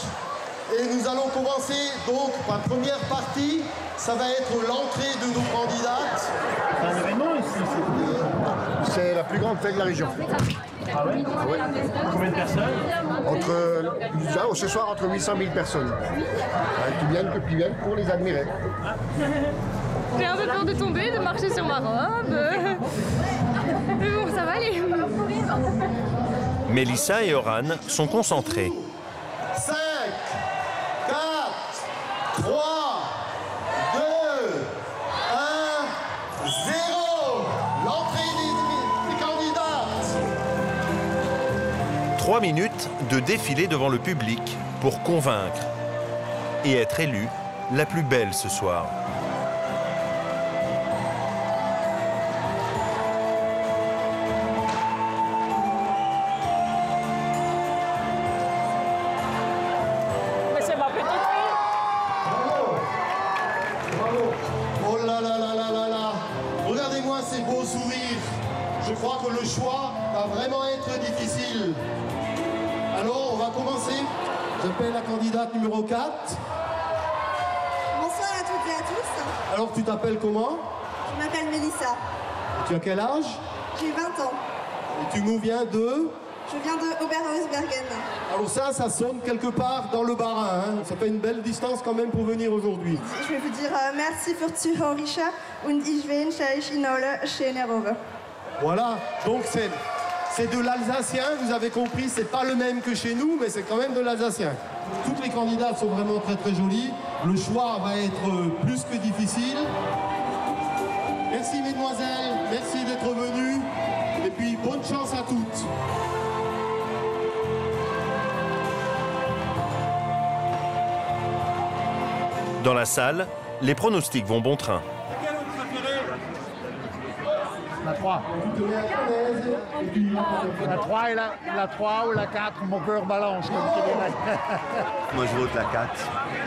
Et nous allons commencer donc par la première partie, ça va être l'entrée de nos candidates. C'est un événement ici, c'est la plus grande fête de la région. Ah ouais? Ouais. Combien de personnes? Ce soir, entre 800 000 personnes. Qui viennent pour les admirer. J'ai un peu peur de tomber, de marcher sur ma robe. Mais bon, ça va aller. Mélissa et Oran sont concentrés. 5, 4, 3, 2, 1, 0. L'entrée des candidates. 3 minutes de défilé devant le public pour convaincre et être élue la plus belle ce soir. Oh là là là là là là. Regardez-moi ces beaux sourires. Je crois que le choix va vraiment être difficile. Alors, on va commencer. J'appelle la candidate numéro 4. Bonsoir à toutes et à tous. Alors, tu t'appelles comment? Je m'appelle Mélissa. Et tu as quel âge? J'ai 20 ans. Et tu nous viens de? Je viens de Oberhausbergen. Alors ça sonne quelque part dans le Bas-Rhin. Hein. Ça fait une belle distance quand même pour venir aujourd'hui. Je vais vous dire merci für Zuhörer und ich wünsche euch eine schöne Woche. Voilà, donc c'est de l'alsacien, vous avez compris, c'est pas le même que chez nous, mais c'est quand même de l'alsacien. Toutes les candidates sont vraiment très très jolies. Le choix va être plus que difficile. Merci mesdemoiselles, merci d'être venues. Et puis bonne chance à toutes. Dans la salle, les pronostics vont bon train. La 3. La 3 et la 3 ou la 4, mon cœur balance. Moi je vote la 4,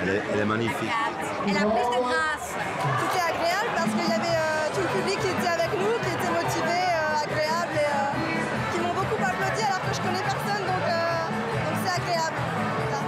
elle est magnifique. Elle a plus de grâce. C'était agréable parce qu'il y avait tout le public qui était avec nous, qui était motivé, agréable et qui m'ont beaucoup applaudi alors que je connais personne, donc c'est agréable. Voilà.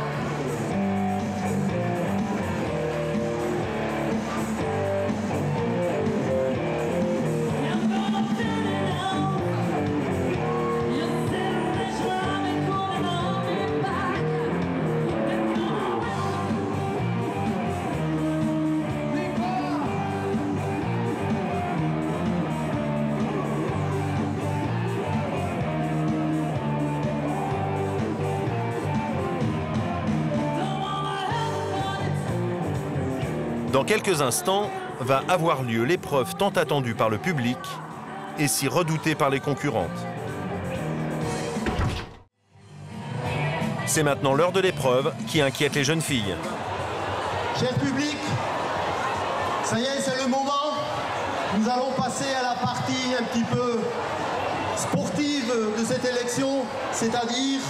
Dans quelques instants, va avoir lieu l'épreuve tant attendue par le public et si redoutée par les concurrentes. C'est maintenant l'heure de l'épreuve qui inquiète les jeunes filles. Cher public, ça y est, c'est le moment. Nous allons passer à la partie un petit peu sportive de cette élection, c'est-à-dire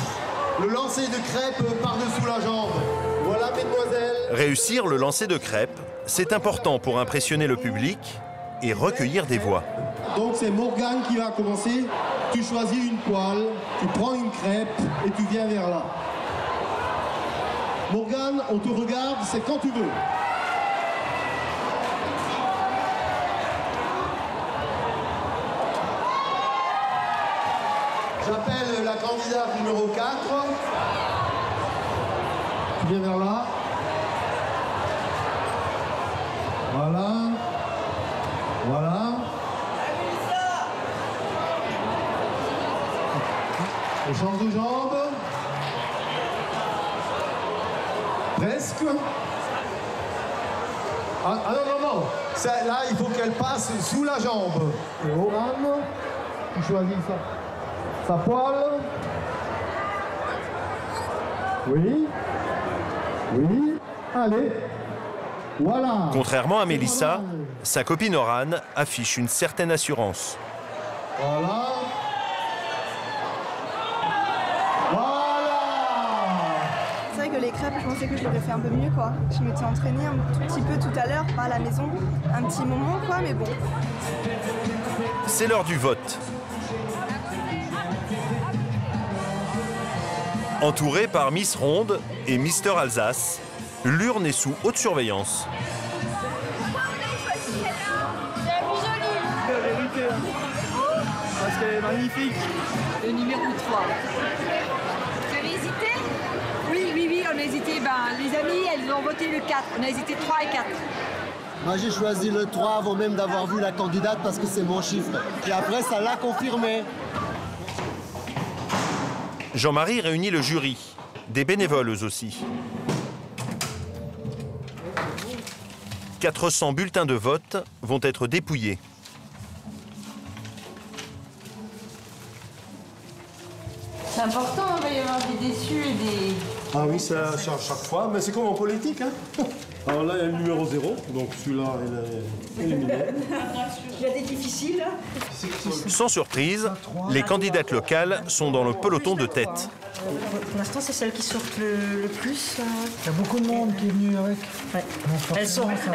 le lancer de crêpes par-dessous la jambe. Voilà, mesdemoiselles. Réussir le lancer de crêpes, c'est important pour impressionner le public et recueillir des voix. Donc c'est Morgane qui va commencer. Tu choisis une poêle, tu prends une crêpe et tu viens vers là. Morgane, on te regarde, c'est quand tu veux. J'appelle la candidate numéro 4. Tu viens vers là. Voilà. Voilà. On change de jambe. Presque. Ah non, non, non. Là, il faut qu'elle passe sous la jambe. Et Oran, tu choisis sa poêle. Oui. Oui. Allez. Voilà. Contrairement à Mélissa, sa copine Oran affiche une certaine assurance. Voilà. C'est vrai que les crêpes, je pensais que je l'aurais fait un peu mieux, quoi. Je m'étais entraînée un tout petit peu tout à l'heure, pas à la maison, un petit moment, quoi, mais bon. C'est l'heure du vote. Entouré par Miss Ronde et Mister Alsace, l'urne est sous haute surveillance. C'est la plus jolie. La vérité. Parce qu'elle est magnifique. Le numéro 3. Vous avez hésité? Oui, on a hésité. Les amis, elles ont voté le 4. On a hésité 3 et 4. Moi, j'ai choisi le 3 avant même d'avoir vu la candidate parce que c'est mon chiffre. Et après, ça l'a confirmé. Jean-Marie réunit le jury, des bénévoles eux aussi. 400 bulletins de vote vont être dépouillés. C'est important, il va y avoir des déçus et des... Ah oui, ça change chaque fois, mais c'est comme en politique, hein. Alors là, il y a le numéro 0, donc celui-là, il est éliminé. Il y a des difficiles. Sans surprise, les candidates locales sont dans le peloton de tête. Pour l'instant, c'est celles qui sortent le plus. Il y a beaucoup de monde qui est venu avec. Ouais.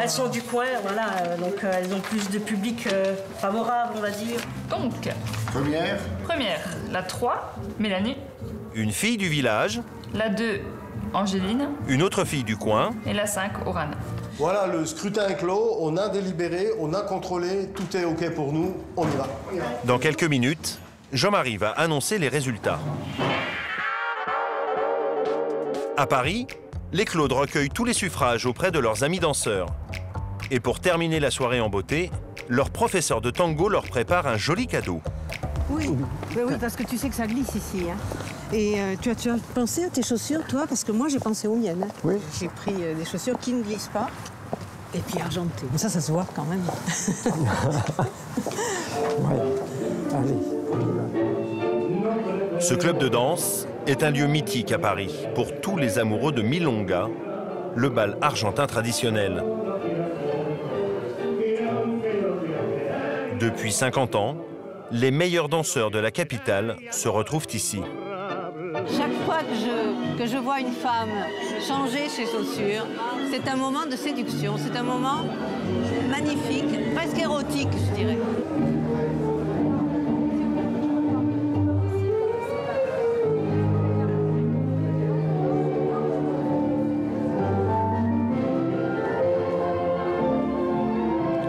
Elles sont du coin, voilà, donc elles ont plus de public favorable, on va dire. Donc, Première, la 3, Mélanie. Une fille du village. La 2, Angéline. Une autre fille du coin. Et la 5, Oran. Voilà, le scrutin est clos, on a délibéré, on a contrôlé, tout est OK pour nous, on y va. Dans quelques minutes, Jean-Marie va annoncer les résultats. À Paris, les Claudes recueillent tous les suffrages auprès de leurs amis danseurs. Et pour terminer la soirée en beauté, leur professeur de tango leur prépare un joli cadeau. Oui. Oui, parce que tu sais que ça glisse ici. Hein. Et tu as pensé à tes chaussures, toi? Parce que moi, j'ai pensé aux miennes. Hein. Oui. J'ai pris des chaussures qui ne glissent pas. Et puis argentées. Ça se voit quand même. Ouais. Allez. Ce club de danse est un lieu mythique à Paris pour tous les amoureux de Milonga, le bal argentin traditionnel. Depuis 50 ans, les meilleurs danseurs de la capitale se retrouvent ici. Chaque fois que je vois une femme changer ses chaussures, c'est un moment de séduction, c'est un moment magnifique, presque érotique, je dirais.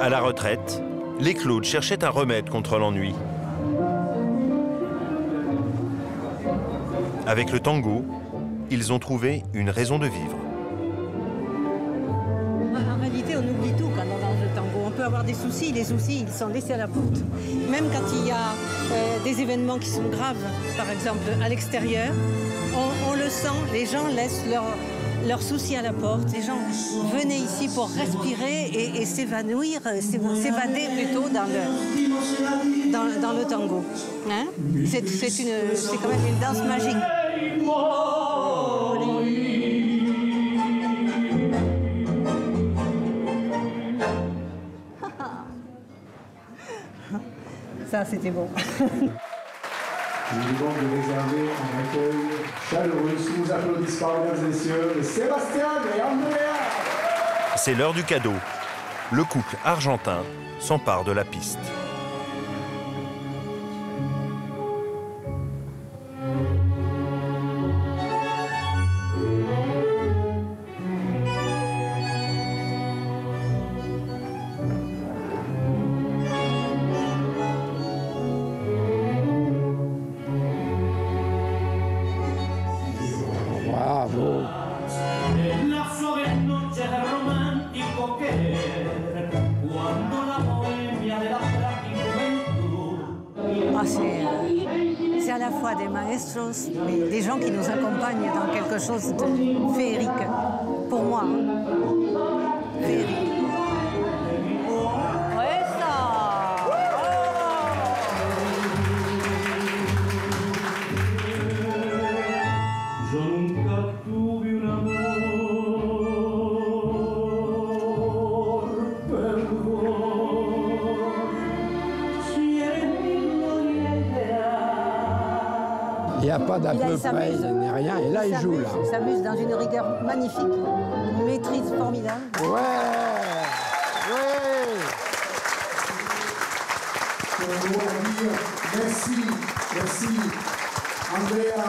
À la retraite, les Claudes cherchaient un remède contre l'ennui. Avec le tango, ils ont trouvé une raison de vivre. En réalité, on oublie tout quand on danse le tango. On peut avoir des soucis, les soucis, ils sont laissés à la porte. Même quand il y a des événements qui sont graves, par exemple à l'extérieur, on le sent, les gens laissent leurs soucis à la porte. Les gens venaient ici pour respirer et s'évanouir, s'évader plutôt dans le tango. Hein? C'est quand même une danse magique. Ça, c'était bon. Je vous demande de réserver un accueil chaleureux sous vos applaudissements, mesdames et messieurs, de Sébastien et Andrea. C'est l'heure du cadeau. Le couple argentin s'empare de la piste. C'est à la fois des maestros, mais des gens qui nous accompagnent dans quelque chose de féerique. Pour moi, féerique. Il n'y a pas d'à peu près, ni rien. Et là, il joue, là. Il s'amuse dans une rigueur magnifique, une maîtrise formidable. Ouais. Merci, merci. Andrea.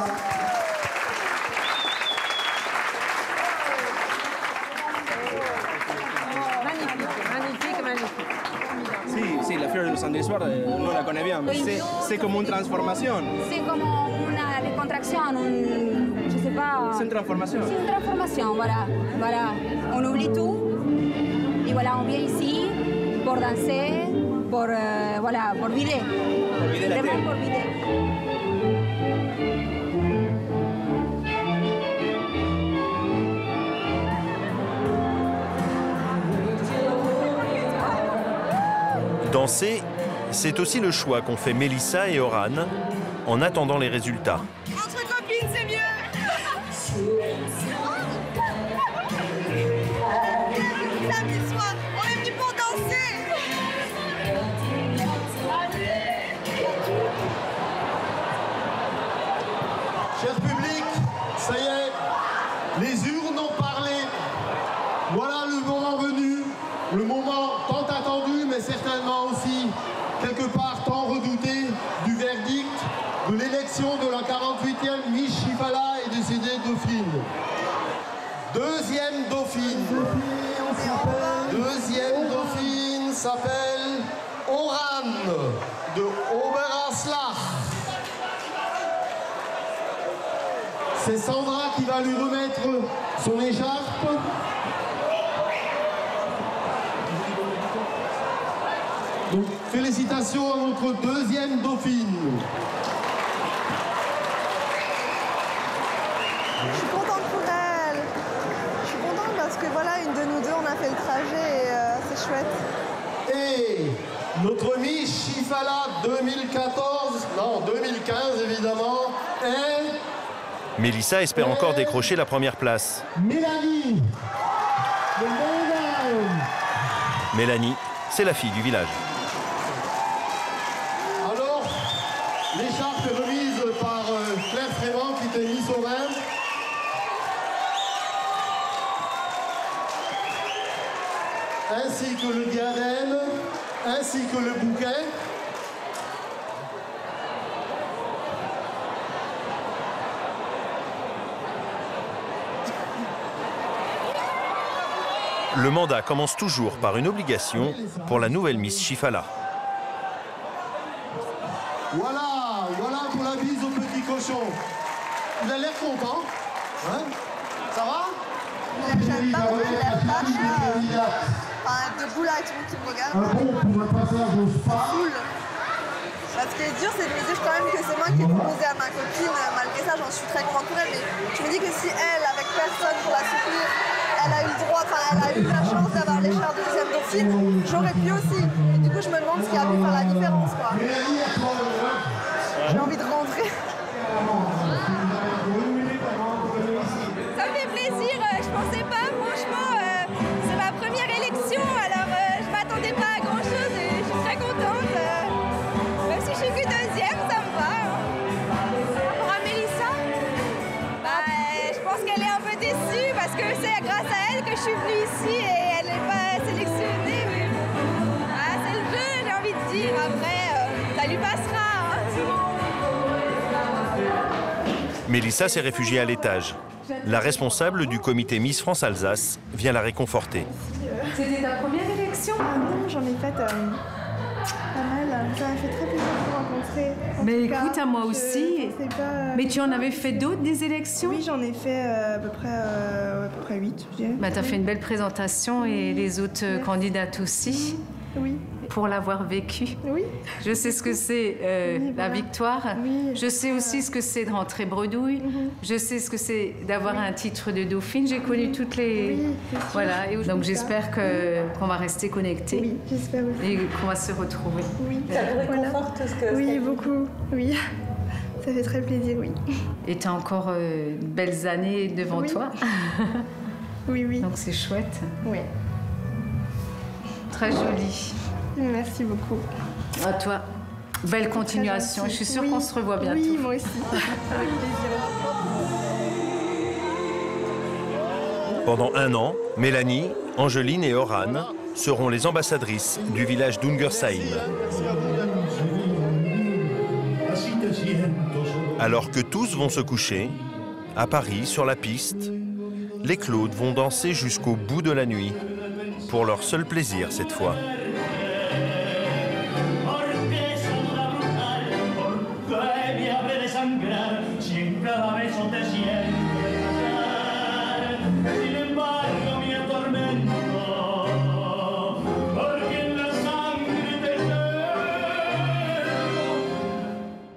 Sí, la flor de San Soir, no la connais bien, mais c'est comme une transformation. C'est comme una recontraction, je sais pas. C'est une transformation. C'est une transformation, voilà. On oublie tout et voilà, on vient ici pour danser, pour vider. Pour vider la tête. Pour vider. Danser, c'est aussi le choix qu'ont fait Mélissa et Oran en attendant les résultats. Entre copines, c'est mieux. Samedi soir, on est venu pour danser. Cher public, ça y est, les urnes ont parlé. Voilà le moment venu, le moment tant attendu, mais certainement aussi quelque part tant redouté du verdict de l'élection de la 48e Miss Chifala et décédée dauphine. Deuxième dauphine s'appelle Oran de Oberhaslach. C'est Sandra qui va lui remettre son écharpe. Donc, Félicitations à notre deuxième dauphine. Je suis contente pour elle. Je suis contente parce que voilà, une de nous deux, on a fait le trajet et c'est chouette. Et notre Miss Chifala 2014, non 2015 évidemment, est... Mélissa espère encore décrocher la première place. Mélanie. Mélanie, c'est la fille du village. Alors, l'écharpe est remise par Claire Frément qui était Miss au Rhin. Ainsi que le diadème, ainsi que le bouquet. Le mandat commence toujours par une obligation pour la nouvelle Miss Chifala. Voilà, voilà pour la bise au petit cochon. Il a l'air content. Hein? Ça va? J'aime pas beaucoup l'air vache. Enfin, debout là, tout le monde qui me regarde. Cool. Parce que dur, c'est de me dire quand même que c'est moi qui ai proposé à ma copine. Malgré ça, j'en suis très contente pour elle. Mais je me dis que si elle, avec personne pour la soutenir, elle a eu le droit, enfin, elle a eu la chance d'avoir l'écharpe de deuxième dauphine, j'aurais pu aussi. Et du coup, je me demande ce qui a pu faire la différence, quoi. J'ai envie de rentrer. Ça me fait plaisir, je pensais pas, franchement, c'est ma première élection, alors je m'attendais pas à grand chose et je suis très contente. Même si je suis que deuxième, ça me va. Pour Mélissa, je pense qu'elle est un peu déçue parce que c'est grâce à elle que je suis venue ici et elle n'est pas sélectionnée. Mais... c'est le jeu, j'ai envie de dire, après, ça lui passera. Mélissa s'est réfugiée à l'étage. La responsable du comité Miss France-Alsace vient la réconforter. C'était ta première élection? Non, j'en ai fait pas mal. Ça m'a fait très plaisir de vous rencontrer. Mais écoute, à moi aussi. Mais tu en avais fait d'autres, des élections? Oui, j'en ai fait à peu près 8, je dirais. Bah, tu as fait une belle présentation et les autres candidates aussi. Oui. Pour l'avoir vécu. Oui. Je sais ce que c'est la victoire. Oui. Je sais aussi ce que c'est de rentrer bredouille. Je sais ce que c'est d'avoir un titre de dauphine. J'ai connu toutes les... Oui, voilà. Et donc j'espère qu'on va rester connectés. Oui, j'espère aussi. Et qu'on va se retrouver. Oui. Ça vous réconforte ce que... Oui, beaucoup. Oui. Ça fait très plaisir, oui. Et tu as encore belles années devant toi. Oui, oui. Donc c'est chouette. Oui. Très joli. Merci beaucoup. À toi. Belle continuation. Je suis sûre qu'on se revoit bientôt. Oui, moi aussi. Avec plaisir. Pendant 1 an, Mélanie, Angeline et Orane seront les ambassadrices du village d'Ungersheim. Alors que tous vont se coucher, à Paris, sur la piste, les Claudes vont danser jusqu'au bout de la nuit, pour leur seul plaisir cette fois. Siempre a la vez son de 100.